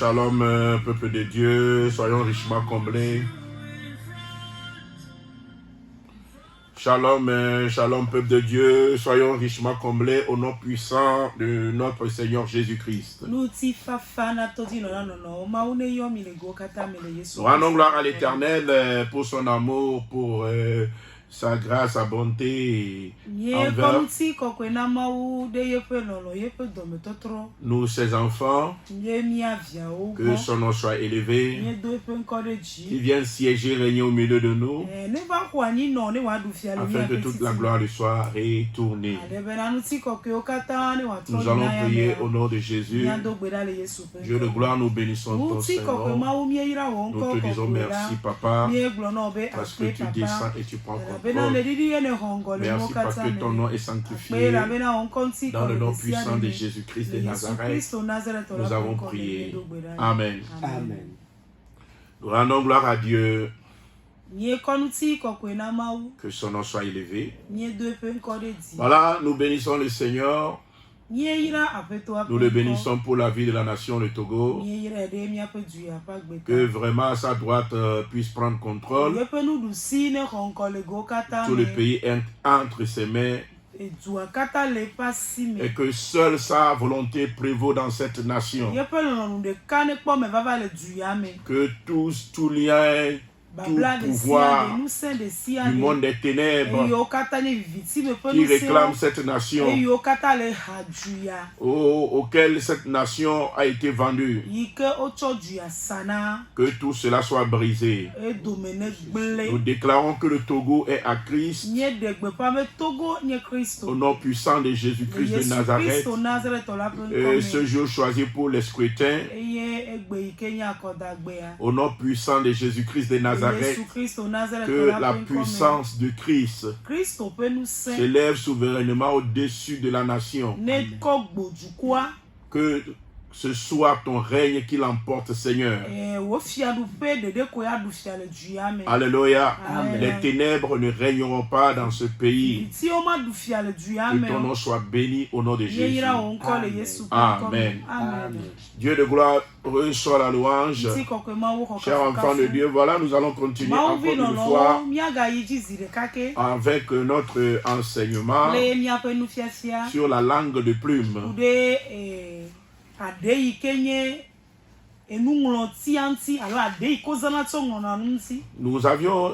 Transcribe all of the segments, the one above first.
Shalom, peuple de Dieu, soyons richement comblés. Shalom, shalom, peuple de Dieu, soyons richement comblés au nom puissant de notre Seigneur Jésus-Christ. Nous rendons gloire à l'Éternel pour son amour, pour sa grâce, sa bonté envers nous, ses enfants. Que son nom soit élevé, qu'il vienne siéger, régner au milieu de nous, afin que toute la gloire lui soit retournée. Nous allons prier au nom de Jésus. Dieu de gloire, nous bénissons ton Seigneur. Nous te disons merci, Papa, parce que tu descends et tu prends contrôle. Merci parce que ton nom est sanctifié. Dans le nom puissant de Jésus-Christ de Nazareth, nous avons prié. Amen. Amen. Nous rendons gloire à Dieu. Que son nom soit élevé. Voilà, nous bénissons le Seigneur. Nous le bénissons pour la vie de la nation, le Togo. Que vraiment sa droite puisse prendre contrôle. Tout le pays est entre ses mains. Et que seule sa volonté prévaut dans cette nation. Que tout lien, tout pouvoir du monde des ténèbres qui réclame cette nation, auquel cette nation a été vendue, que tout cela soit brisé. Nous déclarons que le Togo est à Christ, au nom puissant de Jésus-Christ de Nazareth. Ce jour choisi pour les scrutins, au nom puissant de Jésus-Christ de Nazareth, que la puissance de Christ s'élève souverainement au-dessus de la nation. Que ce soit ton règne qui l'emporte, Seigneur. Alléluia. Les ténèbres ne régneront pas dans ce pays. Que ton nom soit béni au nom de Jésus. Amen. Amen. Dieu de gloire, reçois la louange. Chers enfants de Dieu, voilà, nous allons continuer encore une fois avec notre enseignement sur la langue de plume. Nous avions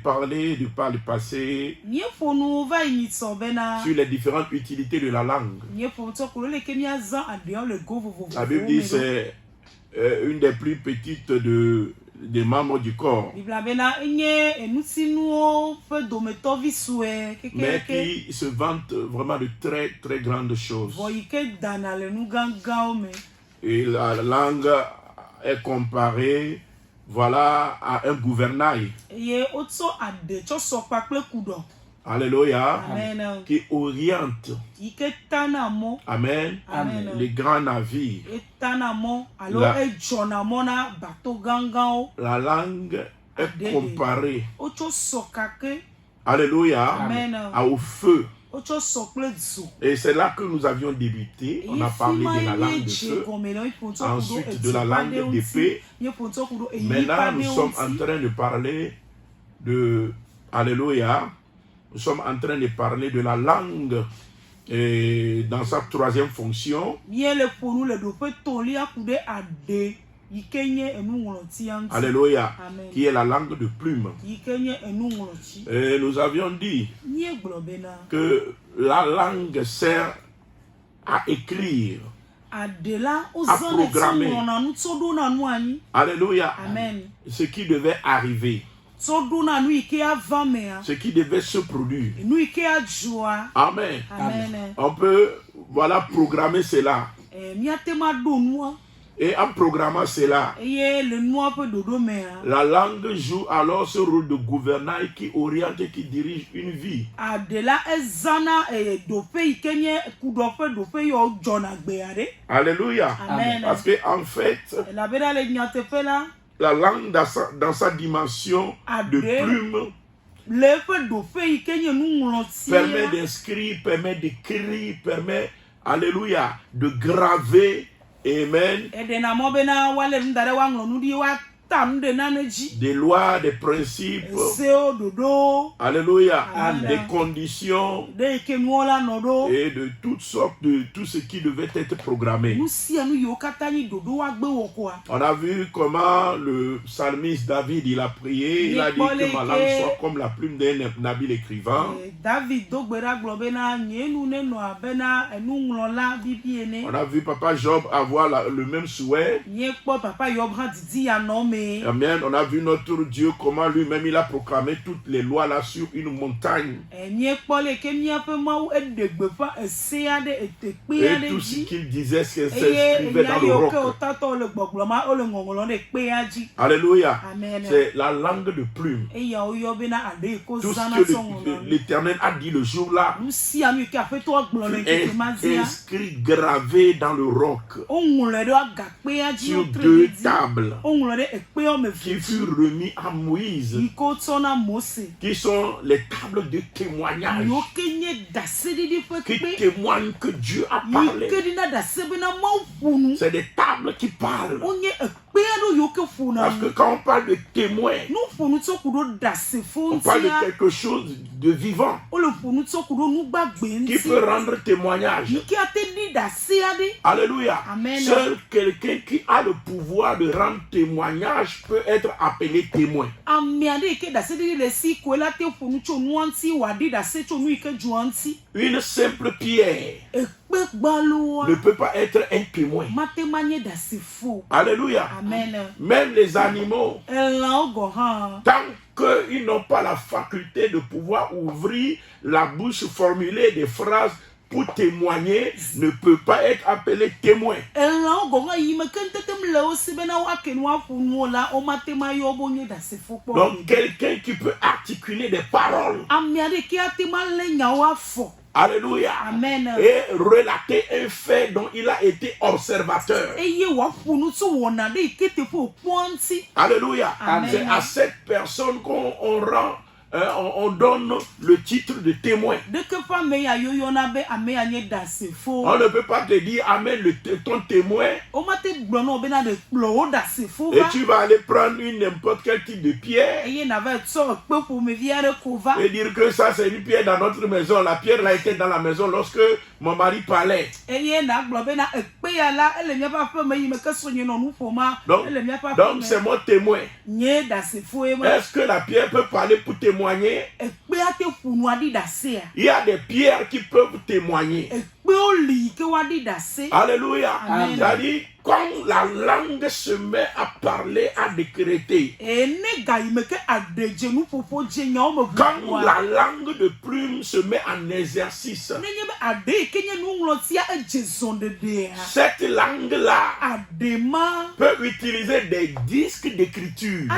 parlé par le passé sur les différentes utilités de la langue. La Bible dit que c'est une des plus petites des membres du corps, mais qui se vante vraiment de très très grandes choses. Et la langue est comparée, voilà, à un gouvernail. Alléluia. Amen. Qui oriente. Amen. Amen. Les grands navires. La langue est comparée. Alléluia. Amen. Au feu. Et c'est là que nous avions débuté. On a parlé de la langue de feu, ensuite de la langue d'épée. Maintenant, nous sommes en train de parler de... Alléluia. Nous sommes en train de parler de la langue dans sa troisième fonction. Alléluia. Amen. Qui est la langue de plume. Et nous avions dit que la langue sert à écrire, à programmer. Alléluia. Amen. Ce qui devait arriver. Ce qui devait se produire. Amen. Amen. On peut, voilà, programmer cela. Et en programmant cela, la langue joue alors ce rôle de gouvernail qui oriente et qui dirige une vie. Alléluia. Amen. Parce que en fait, la langue dans sa dimension de plume permet d'inscrire, permet d'écrire, permet, alléluia, de graver Amen. Des lois, des principes, alléluia, des conditions et de toutes sortes de tout ce qui devait être programmé. On a vu comment le psalmiste David, il a prié, il a dit que ma langue soit comme la plume d'un habile écrivain. On a vu Papa Job avoir le même souhait. Amen. On a vu notre Dieu comment lui-même il a proclamé toutes les lois là sur une montagne. Et tout ce qu'il disait s'inscrivait dans le roc. Alléluia. C'est la langue de plume. Tout ce que l'Éternel a dit le jour-là est inscrit, gravé dans le roc sur 2 tables qui furent remis à Moïse, qui sont les tables de témoignage, qui témoignent que Dieu a parlé. C'est des tables qui parlent. Parce que quand on parle de témoin, on parle de quelque chose de vivant qui peut rendre témoignage. Alléluia. Seul quelqu'un qui a le pouvoir de rendre témoignage peut être appelé témoin. Une simple pierre ne peut pas être un témoin. Alléluia. Amen. Même les animaux, tant qu'ils n'ont pas la faculté de pouvoir ouvrir la bouche, formuler des phrases pour témoigner, ne peut pas être appelé témoin. Donc quelqu'un qui peut articuler des paroles, alléluia, amen, et relater un fait dont il a été observateur. Alléluia. C'est à cette personne qu'on rend, on donne le titre de témoin. On ne peut pas te dire amen ton témoin et tu vas aller prendre n'importe quel type de pierre et dire que ça c'est une pierre dans notre maison. La pierre là était dans la maison lorsque mon mari parlait. Donc c'est mon témoin. Est-ce que la pierre peut parler pour témoigner? Il y a des pierres qui peuvent témoigner. Alléluia. C'est-à-dire, quand la langue se met à parler, à décréter, quand la langue de plume se met en exercice, cette langue-là peut utiliser des disques d'écriture.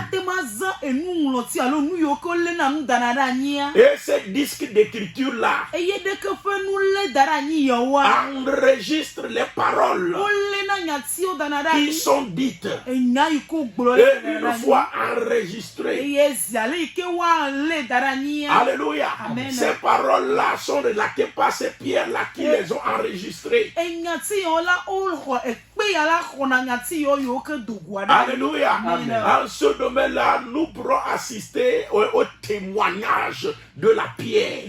Et ces disques d'écriture-là enregistrent les paroles qui sont dites et une fois enregistrées. Alléluia. Amen. Ces paroles-là sont relatées par ces pierres-là qui les ont enregistrées. Alléluia. En ce domaine-là, nous pourrons assister au témoignage de la pierre.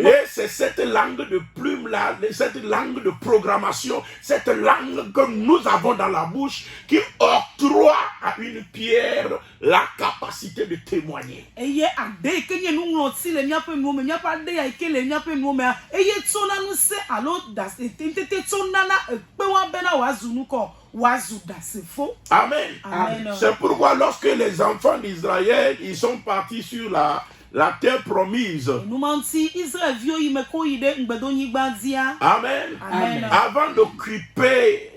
Et c'est cette langue de plume-là, cette langue de programmation, cette langue que nous avons dans la bouche qui octroie à une pierre la capacité de témoigner. Amen. Amen. C'est pourquoi lorsque les enfants d'Israël ils sont partis sur la terre promise. Amen. Amen. Avant d'occuper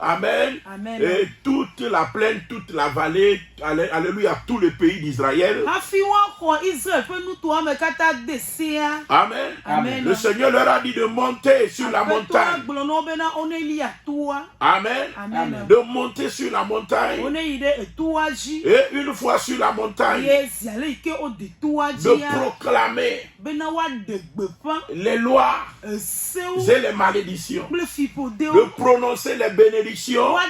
Amen. Amen. Et toute la plaine, toute la vallée, alléluia, tout le pays d'Israël. Amen. Amen. Le Seigneur leur a dit de monter sur la montagne. Amen. Amen. De monter sur la montagne. Et une fois sur la montagne, de proclamer les lois et les malédictions, de prononcer les bénédictions sur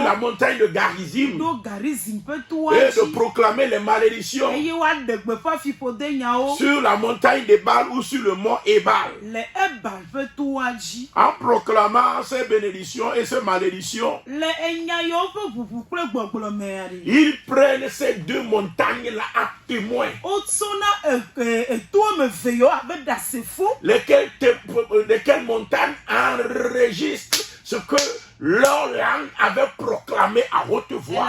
la montagne de Garizim et de proclamer les malédictions sur la montagne d'Ébal ou sur le mont Ébal. En proclamant ces bénédictions et ces malédictions, ils prennent ces deux montagnes-là à témoin, lesquelles montagnes enregistrent ce que leur langue avait proclamé à haute voix.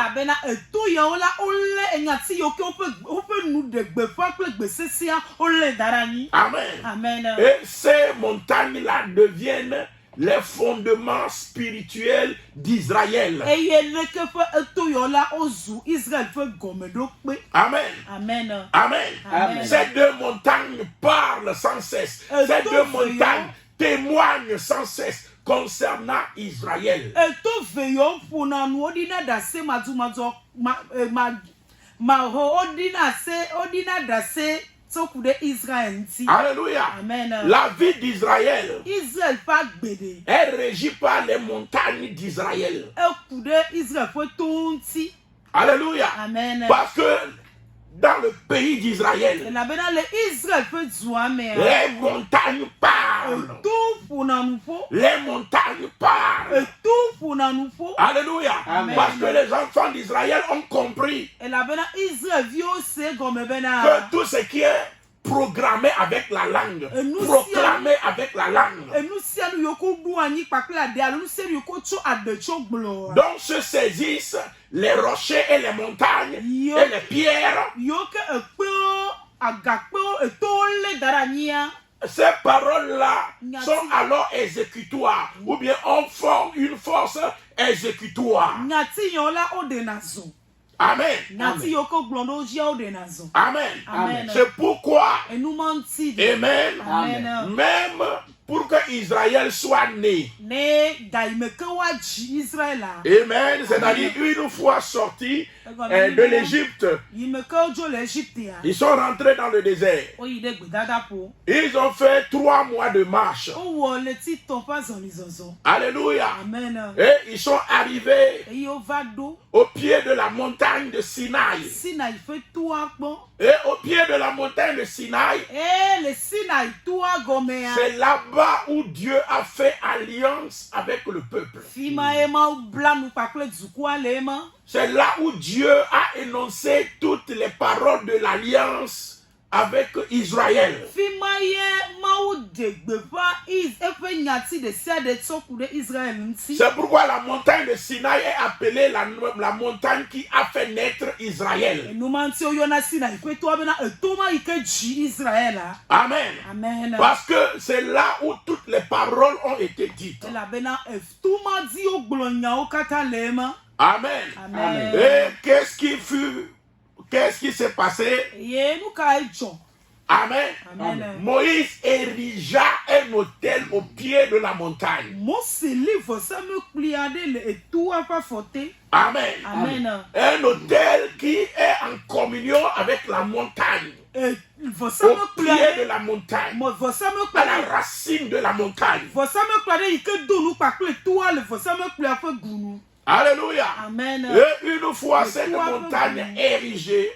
Amen. Amen. Et ces montagnes-là deviennent les fondements spirituels d'Israël. Amen. Amen. Amen. Amen. Ces deux montagnes parlent sans cesse. Ces deux montagnes témoignent sans cesse concernant Israël. Alléluia. Amen. La vie d'Israël est régie par les montagnes d'Israël. Alléluia. Amen. Parce que dans le pays d'Israël, les montagnes parlent. Les montagnes parlent. Alléluia. Amen. Parce que les enfants d'Israël ont compris que tout ce qui est programmé avec la langue, proclamé avec la langue, dont se saisissent les rochers et les montagnes et les pierres. Ces paroles-là sont alors exécutoires, ou bien on forme une force exécutoire. Amen. Amen. Amen. C'est pourquoi, Amen. amen, même pour que Israël soit né, amen, c'est-à-dire une fois sorti de l'Égypte, ils sont rentrés dans le désert. Ils ont fait 3 mois de marche. Alléluia. Et ils sont arrivés au pied de la montagne de Sinaï. Et au pied de la montagne de Sinaï, c'est là-bas où Dieu a fait alliance avec le peuple. C'est là où Dieu a énoncé toutes les paroles de l'alliance avec Israël. C'est pourquoi la montagne de Sinaï est appelée la montagne qui a fait naître Israël. Amen. Amen. Parce que c'est là où toutes les paroles ont été dites. Amen. Amen. Et qu'est-ce qui s'est passé? Amen. Amen. Moïse érigea un autel au pied de la montagne. Amen. Amen. Un autel qui est en communion avec la montagne. Au pied de la montagne, à la racine de la montagne. Alléluia. Amen. Et une fois cette montagne érigée,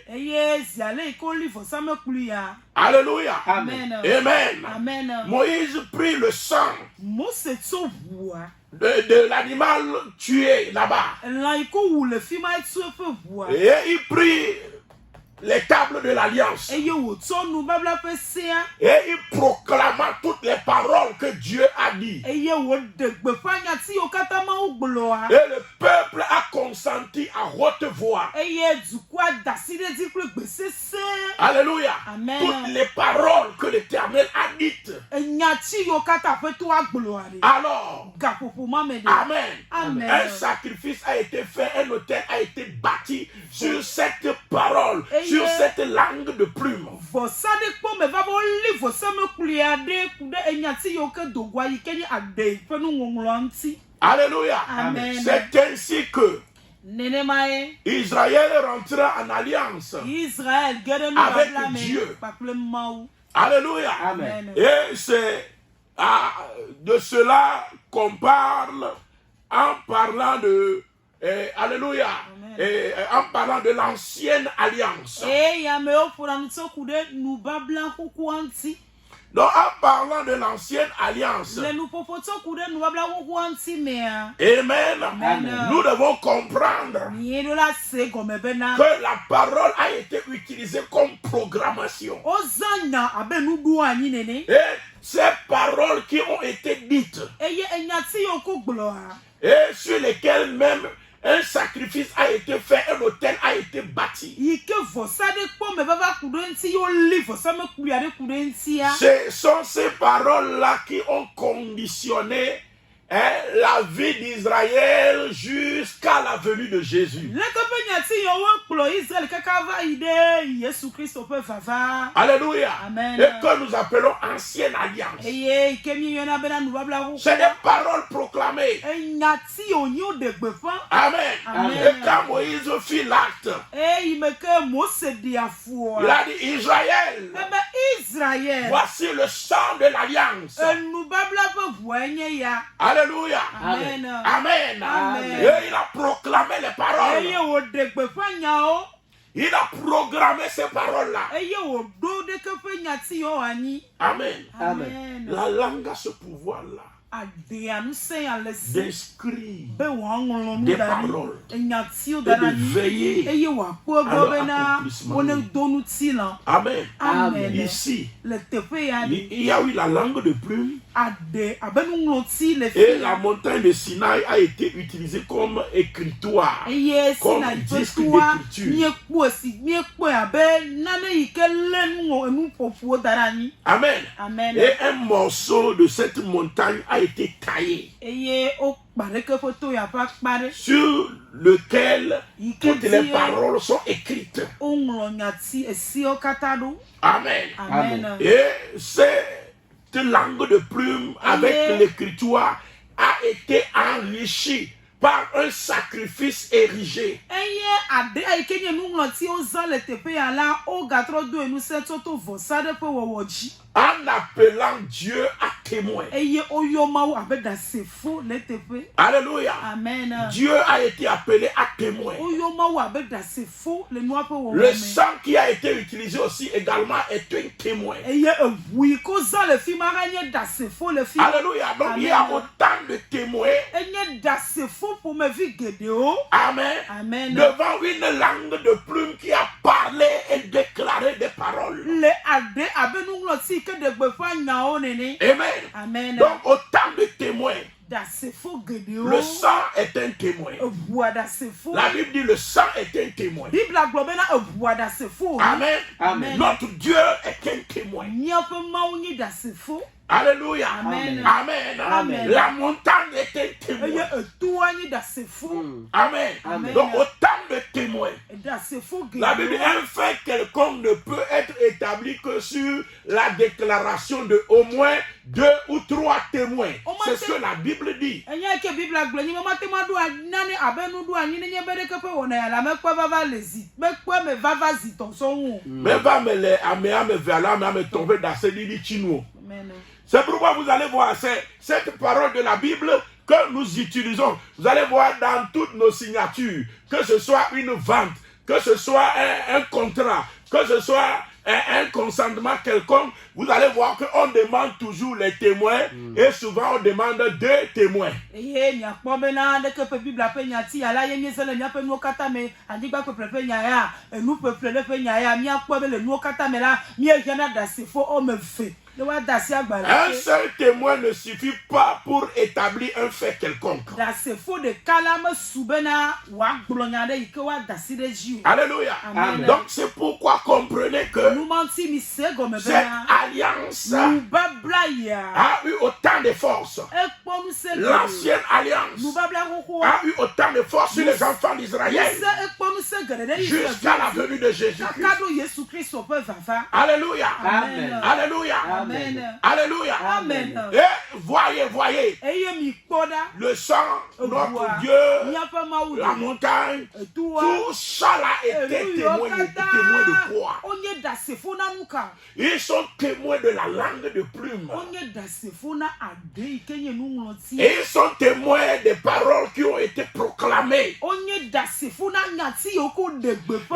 alléluia. Amen. Amen. Amen. Moïse prit le sang de l'animal tué là-bas. Et il prit les tables de l'alliance. Et il proclama toutes les paroles que Dieu a dit. Et le peuple a consenti à haute voix. Alléluia. Amen. Toutes les paroles que l'Éternel a dites. Alors, amen. Amen. Un sacrifice a été fait, un autel a été bâti sur cette parole, sur cette langue de plume. Alléluia. Amen. C'est ainsi que Israël rentra en alliance avec Dieu. Alléluia. Amen. Et c'est de cela qu'on parle en parlant de alléluia. En parlant de l'ancienne alliance. Donc, en parlant de l'ancienne alliance, amen, nous devons comprendre que la parole a été utilisée comme programmation. Et ces paroles qui ont été dites, et sur lesquelles même un sacrifice a été fait, un autel a été bâti. Ce sont ces paroles-là qui ont conditionné la vie d'Israël jusqu'à la venue de Jésus. Alléluia. Amen. Et que nous appelons ancienne alliance. C'est des paroles proclamées. Amen. Amen. Et quand Moïse fit l'acte, il a dit Israël, voici le sang de l'alliance. Alléluia. Amen. Amen. Amen. Et il a proclamé les paroles. Il a programmé ces paroles-là. Amen. Amen. La langue a ce pouvoir-là d'inscrire des paroles et de veiller à leur accomplissement. Amen. Amen. Ici, il y a eu la langue de plume et la montagne de Sinaï a été utilisée comme écritoire, comme disque d'écriture. Amen. Amen. Et un morceau de cette montagne a été taillé, sur lequel toutes les paroles sont écrites. Amen. Amen. Et cette langue de plume avec l'écriture a été enrichie par un sacrifice érigé. En appelant Dieu à témoin. Alléluia. Amen. Dieu a été appelé à témoin. Le sang qui a été utilisé aussi également est un témoin. Alléluia. Donc il y a autant de témoins. Amen. Amen. Devant une langue de plume qui a parlé et déclaré des paroles. Amen. Amen. Donc autant de témoins. Le sang est un témoin. La Bible dit le sang est un témoin. Amen. Amen. Notre Dieu est un témoin. Alléluia. Amen. Amen. Amen. La montagne est un témoin. Amen. Amen. Donc autant de témoins. La Bible dit un fait quelconque ne peut être établi que sur la déclaration de au moins 2 ou 3 témoins. C'est ce que la Bible dit. C'est pourquoi vous allez voir cette parole de la Bible que nous utilisons. Vous allez voir dans toutes nos signatures, que ce soit une vente, que ce soit un contrat, que ce soit un consentement quelconque, vous allez voir qu'on demande toujours les témoins et souvent on demande 2 témoins. Un seul témoin ne suffit pas pour établir un fait quelconque. Alléluia. Amen. Donc c'est pourquoi comprenez que cette alliance a eu autant de force. L'ancienne alliance a eu autant de force sur les enfants d'Israël jusqu'à la venue de Jésus-Christ. Alléluia. Amen. Alléluia. Amen. Alléluia. Amen. Et voyez, le sang, notre Dieu, la montagne, tout ça là était témoin de quoi? Ils sont témoins de la langue de plume. Et ils sont témoins des paroles qui ont été proclamées.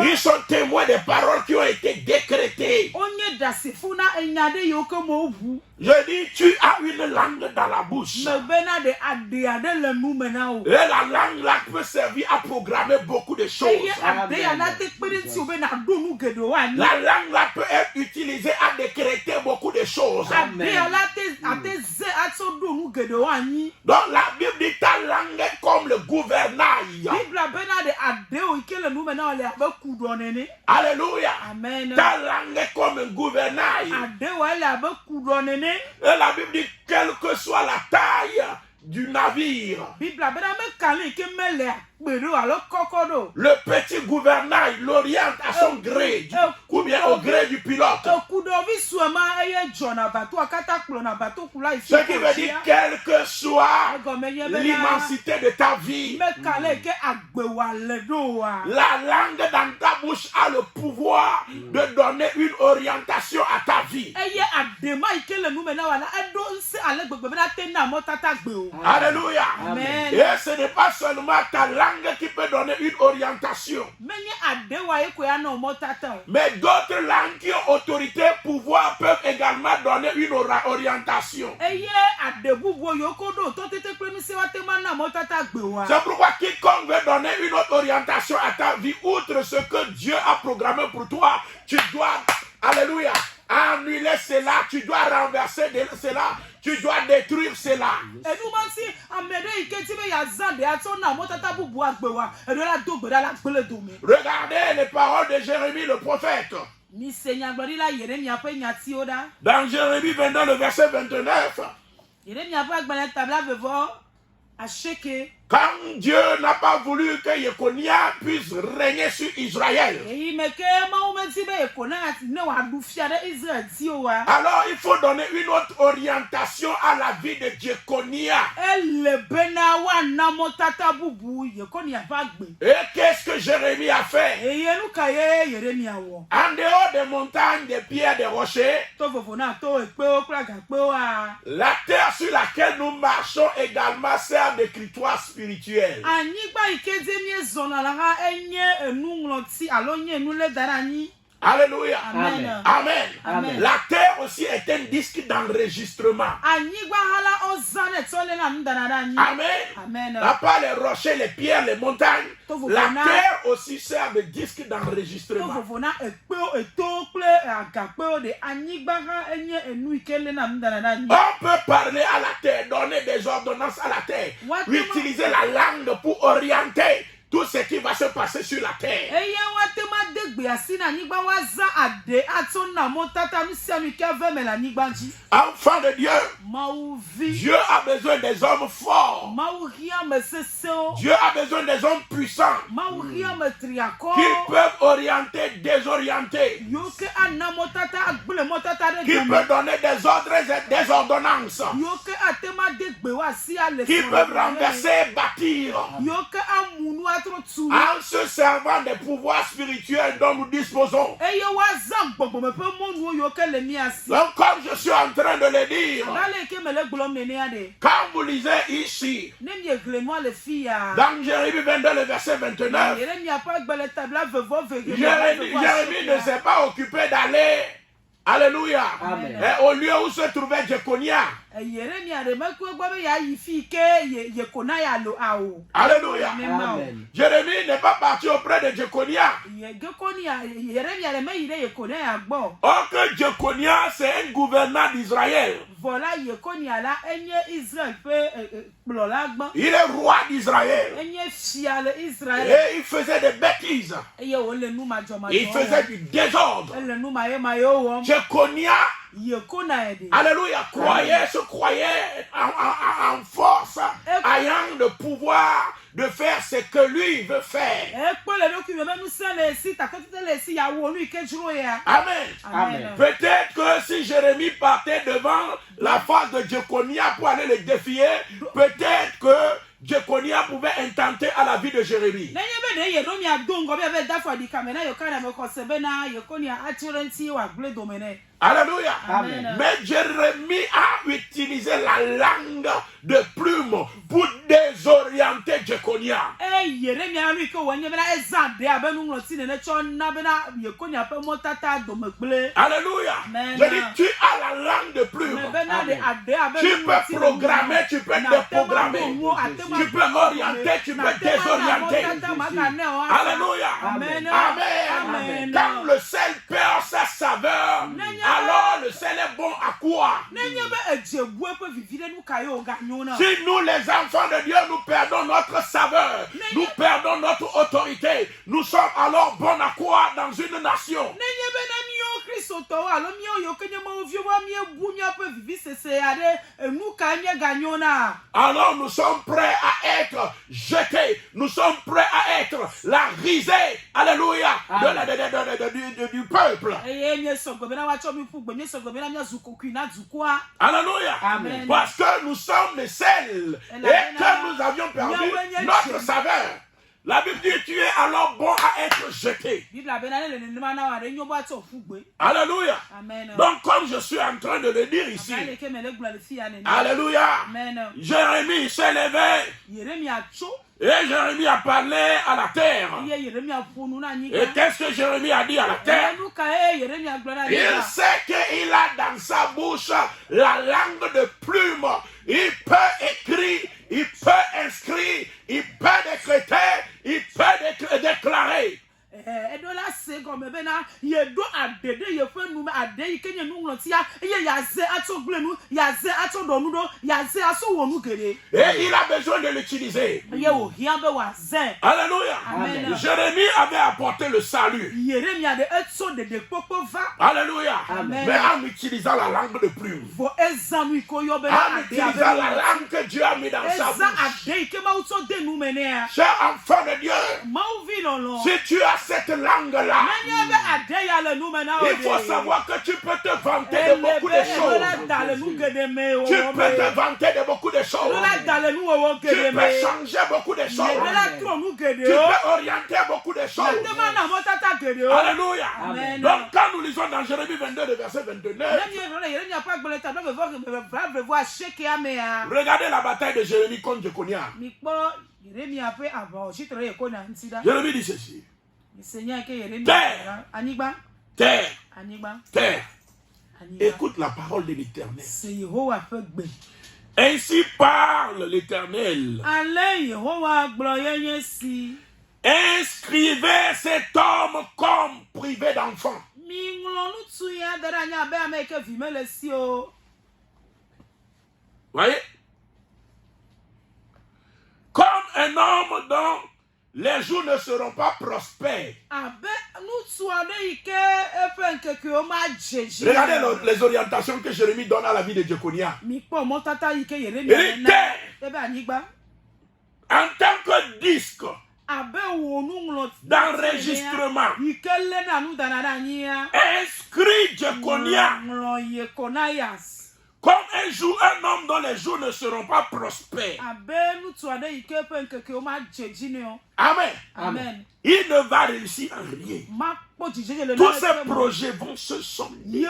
Ils sont témoins des paroles qui ont été décrétées. Je dis, tu as une langue dans la bouche. Et la langue là peut servir à programmer beaucoup de choses. La langue là peut être utilisée à décréter beaucoup de choses. Donc la Bible dit ta langue est comme le gouvernail. Alléluia. Amen. Ta langue est comme un gouvernail. Et la Bible dit quelle que soit la taille du navire, le petit gouvernail l'oriente à son gré, ou bien au gré du pilote. Ce qui veut dire quelle que soit l'immensité de ta vie, la langue dans ta bouche a le pouvoir de donner une orientation à ta vie. Alléluia. Amen. Et ce n'est pas seulement ta langue qui peut donner une orientation, mais d'autres langues qui ont autorité, pouvoir peuvent également donner une orientation. C'est pourquoi quiconque veut donner une autre orientation à ta vie, outre ce que Dieu a programmé pour toi, tu dois, alléluia, annuler cela, tu dois renverser cela, tu dois détruire cela. Regardez les paroles de Jérémie le prophète. Dans Jérémie 22, le verset 29. Quand Dieu n'a pas voulu que Yekonia puisse régner sur Israël, alors il faut donner une autre orientation à la vie de Yekonia. Et qu'est-ce que Jérémie a fait? En dehors des montagnes, des pierres, des rochers, la terre sur laquelle nous marchons également sert d'écritoire spirituel. Alléluia. Amen. Amen. Amen. La terre aussi est un disque d'enregistrement. Amen. À part les rochers, les pierres, les montagnes, la terre aussi sert de disque d'enregistrement. On peut parler à la terre, donner des ordonnances à la terre, utiliser la langue pour orienter tout ce qui va se passer sur la terre. Enfant de Dieu, Dieu a besoin des hommes forts. Dieu a besoin des hommes puissants qui peuvent orienter, désorienter, qui peuvent donner des ordres et des ordonnances, qui peuvent renverser, bâtir, en se servant des pouvoirs spirituels dont dont nous disposons. Donc, comme je suis en train de le dire, quand vous lisez ici, dans Jérémie 22, le verset 29, Jérémie ne s'est pas occupé d'aller, alléluia, au lieu où se trouvait Jeconia. Alléluia. Jérémie n'est pas parti auprès de Jeconia. Or que Jeconia, c'est un gouverneur d'Israël. Il est roi d'Israël. Et il faisait des bêtises. Il faisait du désordre. Jeconia, alléluia, se croyait en force, ayant le pouvoir de faire ce que lui veut faire. Amen. Peut-être que si Jérémie partait devant la face de Jeconia pour aller le défier, peut-être que Jeconia pouvait intenter à la vie de Jérémie. Alléluia. Mais Jérémie a utilisé la langue de plume pour désorienter Jeconia. Alléluia. Je dis, tu as la langue de plume. Tu peux programmer, tu peux déprogrammer. Tu peux orienter, tu peux désorienter. Alléluia. Amen. Quand le sel perd sa saveur, alors le sel est bon à quoi? Si nous les enfants de Dieu, nous perdons notre saveur, nous perdons notre autorité, nous sommes alors bons à quoi dans une nation? Alors nous sommes prêts à être jetés, nous sommes prêts à être la risée, alléluia, du peuple. Alléluia. Parce que nous sommes les sels et que nous avions perdu notre saveur. La Bible dit tu es alors bon à être jeté. Alléluia. Donc comme je suis en train de le dire ici, alléluia, Jérémie s'est levé et Jérémie a parlé à la terre. Et qu'est-ce que Jérémie a dit à la terre? Il sait qu'il a dans sa bouche la langue de plume. Il peut écrire, il peut inscrire, il peut décréter, il peut déclarer. Et il a besoin de l'utiliser. Alléluia. Jérémie avait apporté le salut. Alléluia. Mais en utilisant la langue de plume, en utilisant la langue que Dieu a mis dans sa bouche. Cher enfant de Dieu, si tu as cette langue-là, il faut savoir que tu peux te vanter de beaucoup de choses. Tu peux te vanter de beaucoup de choses. Tu peux changer beaucoup de choses. Tu peux orienter beaucoup de choses. Alléluia. Donc quand nous lisons dans Jérémie 22, le verset 29, regardez la bataille de Jérémie contre Jeconia. Jérémie dit ceci. Terre. Écoute la parole de l'Éternel. Ainsi parle l'Éternel. Inscrivez cet homme comme privé d'enfant. Voyez? Comme un homme dont les jours ne seront pas prospères. Regardez les orientations que Jérémie donne à la vie de Jeconia. Il était en tant que disque d'enregistrement inscrit Jeconia Comme un jour, un homme dont les jours ne seront pas prospères. Amen. Amen. Il ne va réussir en rien. Tous ces projets vont se sombrer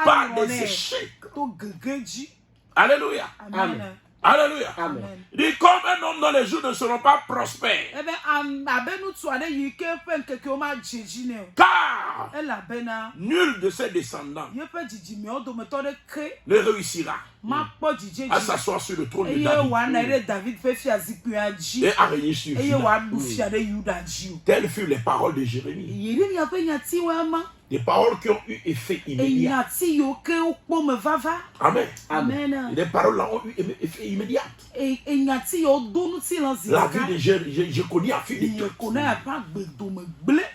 par des échecs. Alléluia. Amen. Alléluia. Amen. Il dit comme un homme dont les jours ne seront pas prospères. Car nul de ses descendants ne réussira à s'asseoir sur le trône de David et à régner sur Juda. Telles furent les paroles de Jérémie. Des paroles qui ont eu effet immédiat. Amen. Amen. Et les paroles là ont eu effet immédiat. La vie de Jéconia fut détruite.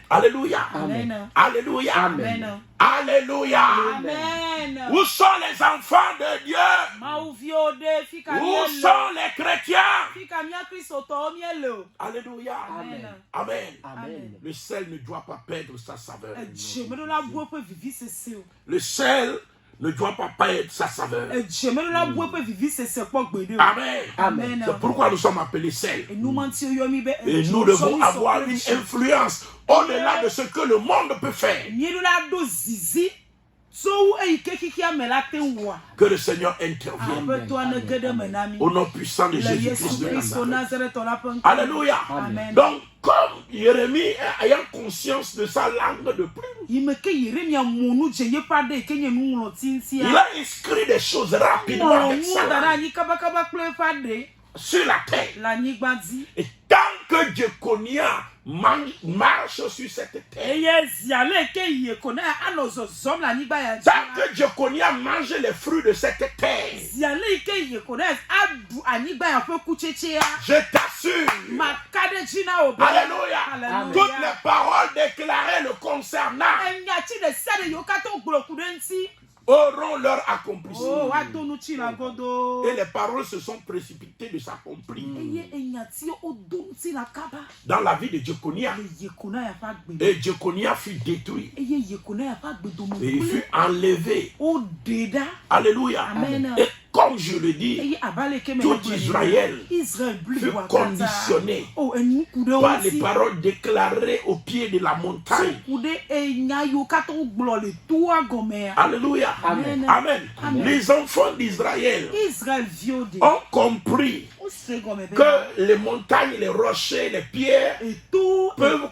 Alléluia. Amen. Alléluia. Amen. Alléluia. Amen. Où sont les enfants de Dieu? Où sont les chrétiens? Alléluia. Amen. Amen. Amen. Le sel ne doit pas perdre sa saveur. Le sel ne doit pas perdre sa saveur. Amen. Amen. C'est pourquoi nous sommes appelés sel. Et nous devons avoir une influence au-delà de ce que le monde peut faire. Que le Seigneur intervienne au nom puissant de Jésus-Christ de Nazareth. Alléluia. Amen. Donc, comme Jérémie ayant conscience de sa langue de plume, il a inscrit des choses rapidement avec sa langue sur la terre. Et tant que Jéconia marche sur cette terre, tant que Jéconia mange les fruits de cette terre, je t'assure, alléluia, toutes les paroles déclarées le concernant auront leur accomplissement. Et les paroles se sont précipitées de s'accomplir dans la vie de Jéconia. Et Jéconia fut détruit. Et il fut enlevé. Alléluia. Amen. Et comme je le dis, tout Israël fut conditionné par les paroles déclarées au pied de la montagne. Alléluia. Amen. Amen. Amen. Les enfants d'Israël ont compris que les montagnes, les rochers, les pierres peuvent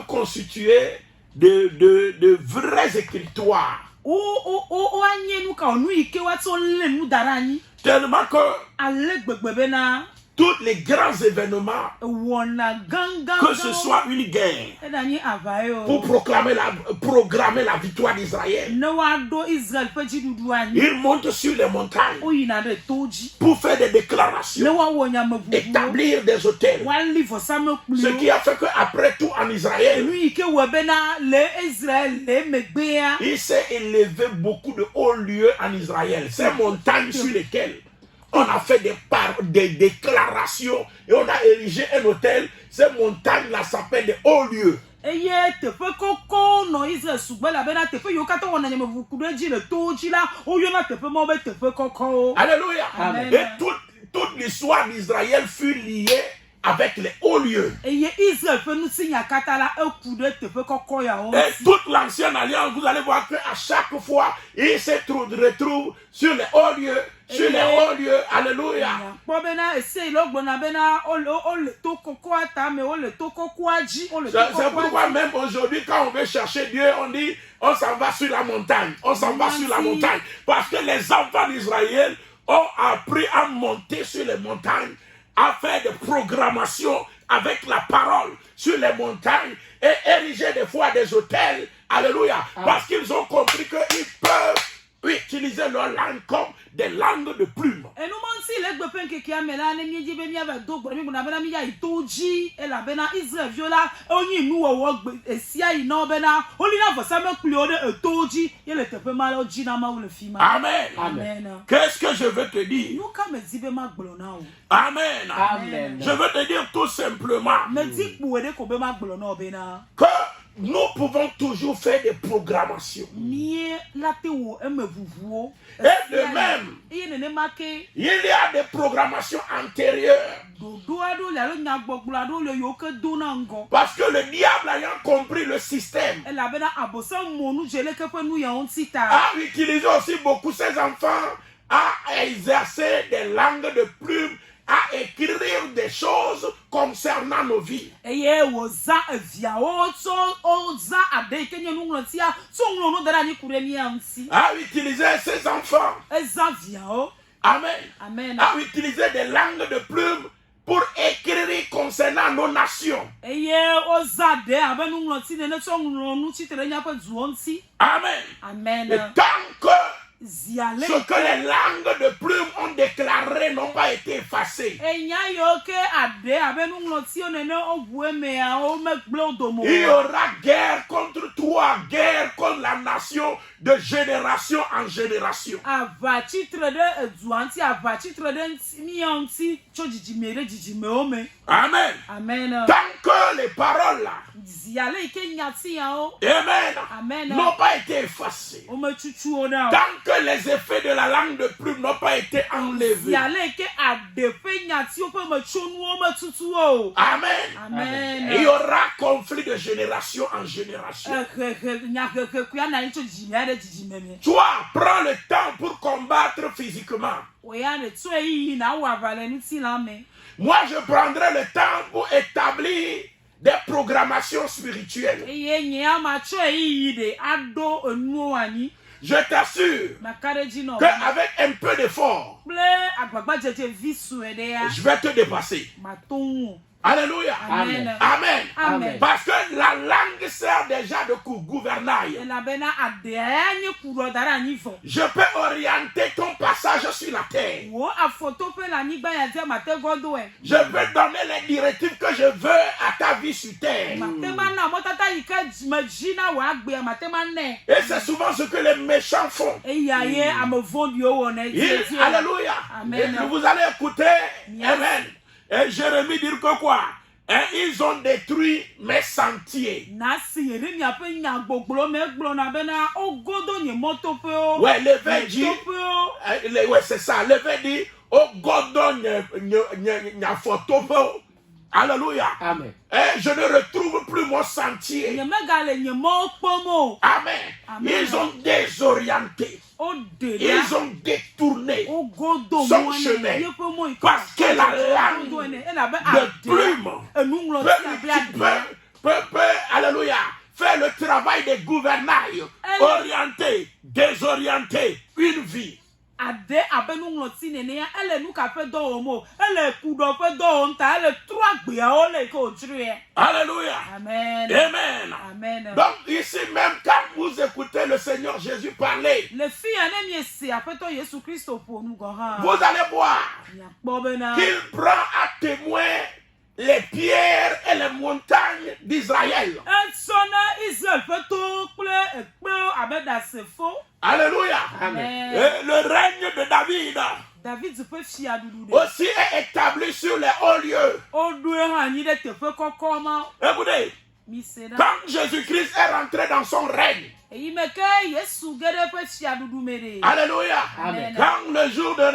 constituer de vraies écritoires. Tellement que tous les grands événements, que ce soit une guerre, pour programmer la victoire d'Israël, ils montent sur les montagnes pour faire des déclarations, établir des hôtels. Ce qui a fait qu'après tout en Israël, il s'est élevé beaucoup de hauts lieux en Israël. Ces montagnes sur lesquelles on a fait des déclarations et on a érigé un hôtel. Ces montagnes-là s'appellent des hauts lieux. Alléluia. Amen. Et toute l'histoire d'Israël fut liée avec les hauts lieux. Et toute l'ancienne alliance, vous allez voir qu'à chaque fois, il se retrouve sur les hauts lieux. Sur les hauts lieux, alléluia. C'est pourquoi même aujourd'hui, quand on veut chercher Dieu, on dit, on s'en va sur la montagne. On s'en va sur la montagne. Parce que les enfants d'Israël ont appris à monter sur les montagnes, à faire des programmations avec la parole sur les montagnes et ériger des fois des hôtels. Alléluia. Parce qu'ils ont compris qu'ils peuvent utiliser leur langue comme des langues de plume. Amen. Amen. Qu'est-ce que je veux te dire? Amen. Amen. Je veux te dire tout simplement que nous pouvons toujours faire des programmations. Et de même, il y a des programmations antérieures. Parce que le diable ayant compris le système a utilisé aussi beaucoup ses enfants à exercer des langues de plume, à écrire des choses concernant nos vies. A utilisé ses enfants. Amen. Amen. A utilisé des langues de plume pour écrire concernant nos nations. Amen. Amen. Et tant que ce que les langues de plume ont déclaré n'ont pas été effacées, il y aura guerre contre toi, guerre contre la nation de génération en génération. Amen. Amen. Tant que les paroles là, Amen, n'ont pas été effacées, tant que les effets de la langue de plume n'ont pas été enlevés, Amen. Amen. Il y aura conflit de génération en génération. Toi, prends le temps pour combattre physiquement. Moi, je prendrai le temps pour établir des programmations spirituelles. Je t'assure qu'avec un peu d'effort, je vais te dépasser. Alléluia. Amen. Amen. Amen. Parce que la langue sert déjà de gouvernail. Je peux orienter ton passage sur la terre. Je peux donner les directives que je veux à ta vie sur terre. Et c'est souvent ce que les méchants font. Alléluia. Amen. Et vous allez écouter. Amen. Et Jérémie dit que quoi? Et ils ont détruit mes sentiers. Ouais, l'évêque dit. Ouais, c'est ça. L'évêque dit. Oh, Godon, n'y photo. Alléluia. Amen. Et je ne retrouve plus mon sentier. Amen. Ils ont désorienté. Ils ont détourné son chemin. Parce que la langue de plume peut, alléluia, faire le travail des gouvernails, orienter, désorienter une vie. Alléluia. Amen. Amen. Amen. Donc ici même quand vous écoutez le Seigneur Jésus parler, vous allez voir qu'il prend à témoin les pierres et les montagnes d'Israël. Alléluia. Amen. Et le règne de David aussi est établi sur les hauts lieux. Écoutez, quand Jésus-Christ est rentré dans son règne, alléluia. Amen. Quand le jour de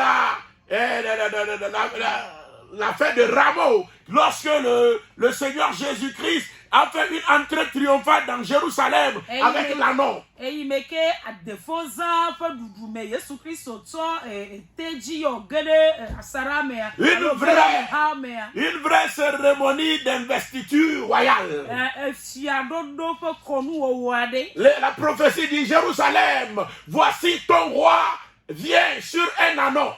la fête de Rameau, lorsque le Seigneur Jésus-Christ a fait une entrée triomphale dans Jérusalem avec l'anneau. Une vraie cérémonie d'investiture royale. La prophétie dit: Jérusalem, voici ton roi vient sur un anneau.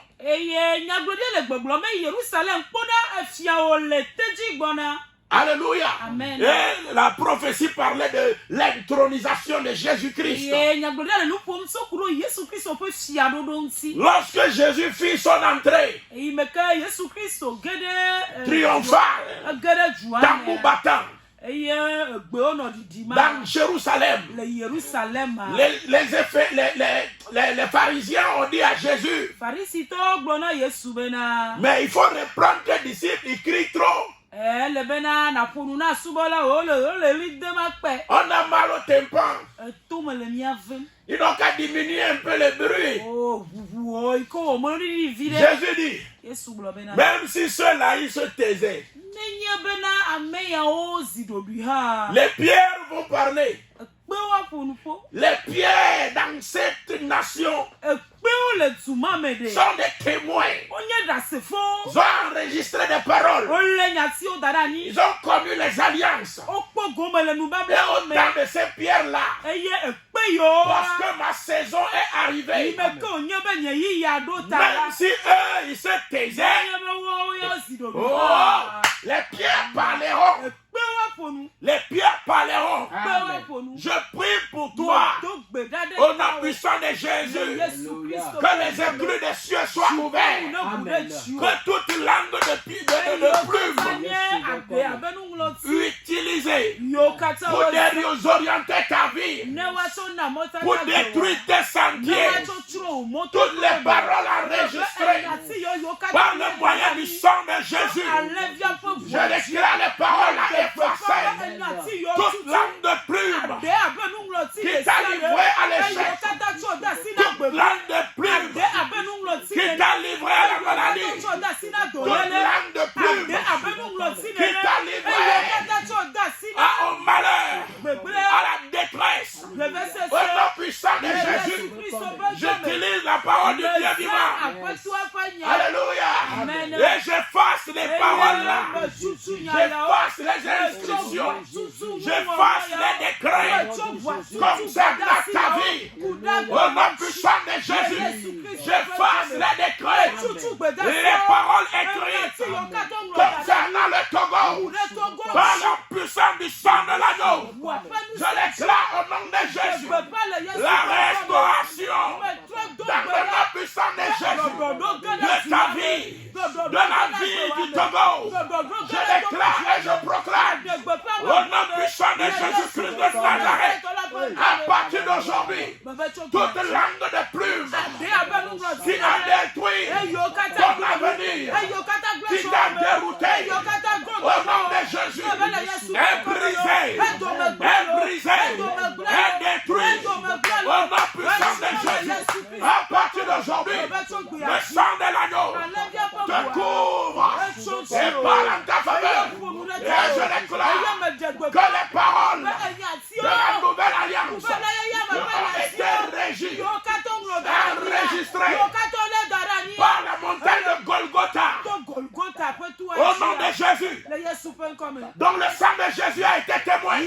Alléluia. Amen. Et la prophétie parlait de l'intronisation de Jésus-Christ. Lorsque Jésus fit son entrée triomphale, tambour battant, dans Jérusalem, les pharisiens ont dit à Jésus: mais il faut reprendre tes disciples, ils crient trop. On a mal au tympan. Ils n'ont qu'à diminuer un peu le bruit. Jésus dit, même si ceux-là, ils se taisaient, les pierres vont parler. Les pierres dans cette nation sont des témoins. Ils ont enregistré des paroles. Ils ont connu les alliances. Et autant de ces pierres-là, parce que ma saison est arrivée, même si eux, ils se taisaient, les pierres parleront. Les pierres parleront. Je prie pour toi, au nom puissant de Jésus, que les éclus des cieux soient ouverts, que toute langue de plume utilisée pour désorienter ta vie, pour détruire tes sentiers, toutes les paroles enregistrées par le moyen du sang de Jésus, je déclare les paroles à effacer. Toute langue de plume qui t'a livré à l'échec, toute langue de plume qui t'a livré à la maladie, toute langue de plume qui t'a livré au malheur, à la détresse, au nom puissant de Jésus, j'utilise la parole du Dieu vivant. Alléluia. Et j'efface les paroles là. J'efface les instructions. J'efface les décrets concernant ta vie. Au nom puissant de Jésus, j'efface les décrets, les paroles écrites concernant le Togo par la puissance du sang de l'agneau. Je déclare au nom de Jésus la restauration dans le nom puissant de Jésus de ta vie, de la vie du Togo. Je déclare et je proclame au nom puissant de Jésus-Christ de Nazareth, à partir d'aujourd'hui, toute langue de plume qui a détruit ton avenir, qui t'a dérouté, au nom de Jésus, est brisé, est détruit, au nom puissant de Jésus. À partir d'aujourd'hui, le sang de l'agneau te couvre et parle en ta faveur. Et je déclare que les paroles de la nouvelle alliance ont été régies, enregistrées par la montagne de Golgotha. Au nom de Jésus, dont le sang de Jésus a été témoin,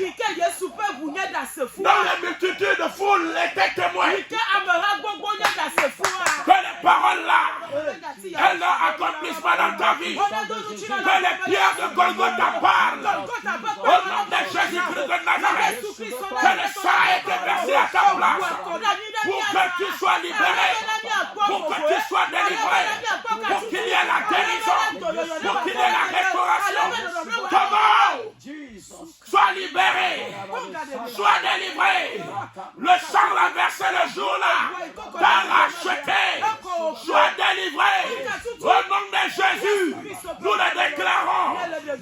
dont les multitudes de foules étaient témoins, que les paroles là, elles ont accomplissement dans ta vie, que les pierres de Golgotha parlent, au nom de Jésus-Christ de Nazareth, que le sang a été versé à ta place, pour que tu sois libéré, pour que tu sois délivré, pour qu'il y ait la guérison, pour qu'il y ait la restauration. Comment? Sois libéré, sois délivré. Le sang l'a versé le jour-là, t'a racheté, sois délivré. Au nom de Jésus, nous le déclarons,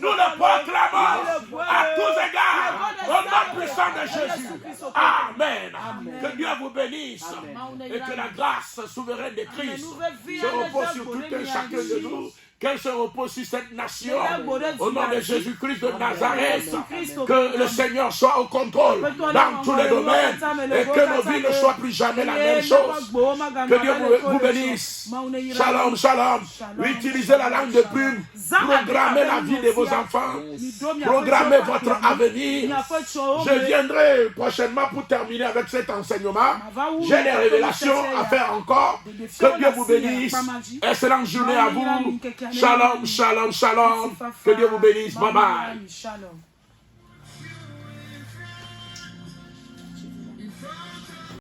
nous le proclamons à tous égards, au nom puissant de Jésus. Amen. Que Dieu vous bénisse et que la grâce souveraine de Christ se repose sur tout un chacun de nous. Qu'elle se repose sur cette nation, au nom de Jésus-Christ de Nazareth, que le Seigneur soit au contrôle dans tous les domaines et que nos vies ne soient plus jamais la même chose. Que Dieu vous bénisse. Shalom, shalom. Utilisez la langue de plume, programmez la vie de vos enfants, programmez votre avenir. Je viendrai prochainement pour terminer avec cet enseignement. J'ai des révélations à faire encore. Que Dieu vous bénisse. Excellente journée à vous. Shalom, shalom, shalom. Que Dieu vous bénisse. Bye bye.